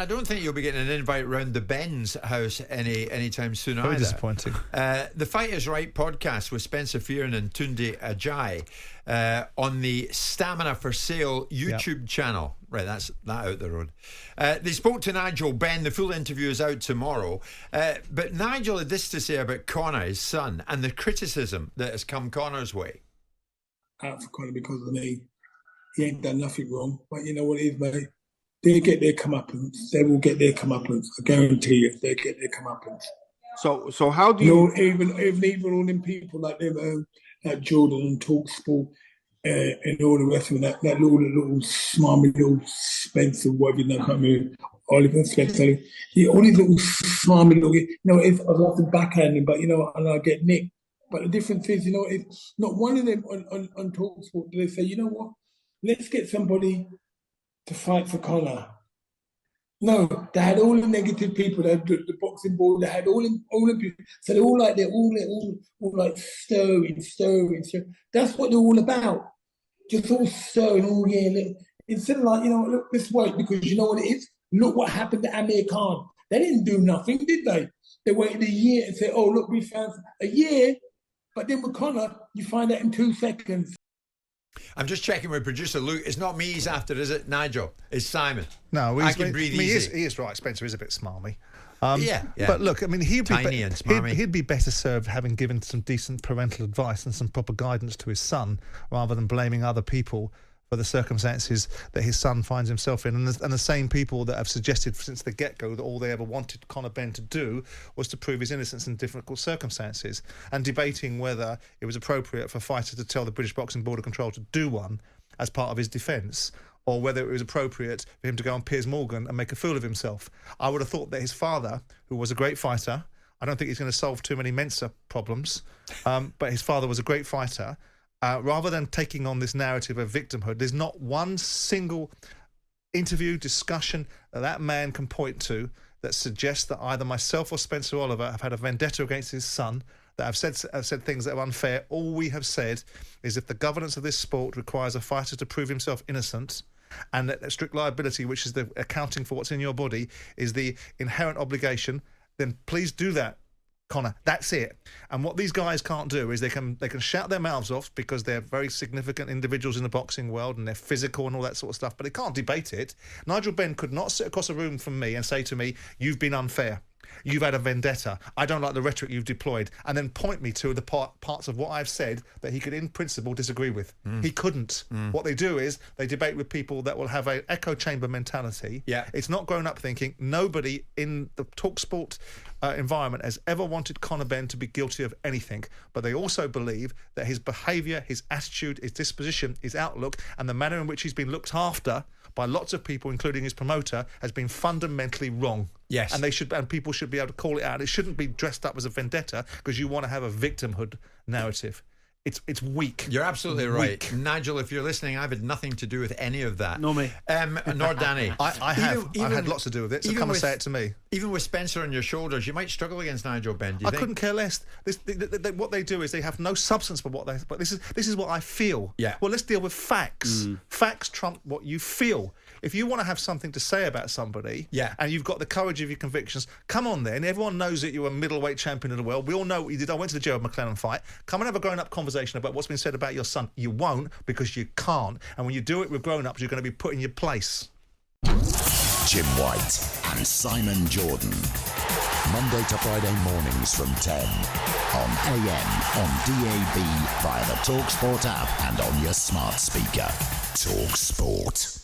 I don't think you'll be getting an invite round the Benn's house anytime soon. Very either. disappointing. The Fight Is Right podcast with Spencer Fearon and Tunde Ajayi on the Stamina for Sale YouTube channel. Right, that's that out the road. They spoke to Nigel Benn. The full interview is out tomorrow. But Nigel had this to say about Conor, his son, and the criticism that has come Conor's way. Out for Conor because of me. He ain't done nothing wrong. But you know what it is, mate? They get their comeuppance. They will get their comeuppance. I guarantee you, they get their comeuppance. So how do you? Even all them people like them, like Jordan and talkSPORT, and all the rest of them, that little smarmy little Spencer, whatever you know, I can't remember, Oliver Spencer. All these little smarmy little, you know, I'd love to backhand him, but you know, and I get nicked. But the difference is, you know, it's not one of them on talkSPORT. Do they say, you know what? Let's get somebody to fight for Conor. No, they had all the negative people. They had the boxing board. They had all the people. So they're all like stirring. That's what they're all about. Just all stirring. Oh yeah. Instead of like, you know, look, let's wait, because you know what it is. Look what happened to Amir Khan. They didn't do nothing, did they? They waited a year and said, "Oh look, we found a year." But then with Conor, you find out in 2 seconds. I'm just checking with producer Luke. It's not me he's after, is it, Nigel? It's Simon. No, I can breathe easy. He is right. Spencer is a bit smarmy. Yeah. But look, I mean, he'd be better served having given some decent parental advice and some proper guidance to his son, rather than blaming other people for the circumstances that his son finds himself in. And the same people that have suggested since the get-go that all they ever wanted Conor Benn to do was to prove his innocence in difficult circumstances, and debating whether it was appropriate for a fighter to tell the British Boxing Board of Control to do one as part of his defence, or whether it was appropriate for him to go on Piers Morgan and make a fool of himself. I would have thought that his father, who was a great fighter, I don't think he's going to solve too many Mensa problems, but his father was a great fighter. Rather than taking on this narrative of victimhood, there's not one single interview, discussion that man can point to that suggests that either myself or Spencer Oliver have had a vendetta against his son, that have said things that are unfair. All we have said is if the governance of this sport requires a fighter to prove himself innocent, and that strict liability, which is the accounting for what's in your body, is the inherent obligation, then please do that, Conor. That's it. And what these guys can't do is they can shout their mouths off because they're very significant individuals in the boxing world and they're physical and all that sort of stuff, but they can't debate it. Nigel Benn could not sit across a room from me and say to me, "You've been unfair. You've had a vendetta. I don't like the rhetoric you've deployed," and then point me to the parts of what I've said that he could in principle disagree with. He couldn't. What they do is they debate with people that will have an echo chamber mentality. Yeah. It's not grown up thinking. Nobody in the talkSPORT environment has ever wanted Conor Benn to be guilty of anything, but they also believe that his behaviour, his attitude, his disposition, his outlook, and the manner in which he's been looked after by lots of people, including his promoter, has been fundamentally wrong. Yes. And people should be able to call it out. It shouldn't be dressed up as a vendetta because you want to have a victimhood narrative. It's weak. You're absolutely right. Nigel, if you're listening, I've had nothing to do with any of that. No, me. Nor Danny. I have. I've had lots to do with it, so come and say it to me. Even with Spencer on your shoulders, you might struggle against Nigel Benn, do you think? Couldn't care less. What they do is they have no substance for what they... But this is what I feel. Yeah. Well, let's deal with facts. Facts trump what you feel. If you want to have something to say about somebody, and you've got the courage of your convictions, come on then. Everyone knows that you're a middleweight champion of the world. We all know what you did. I went to the Gerald McLennan fight. Come and have a grown-up conversation about what's been said about your son. You won't, because you can't. And when you do it with grown-ups, you're going to be put in your place. Jim White and Simon Jordan. Monday to Friday mornings from 10 on AM, on DAB, via the talkSPORT app and on your smart speaker. talkSPORT.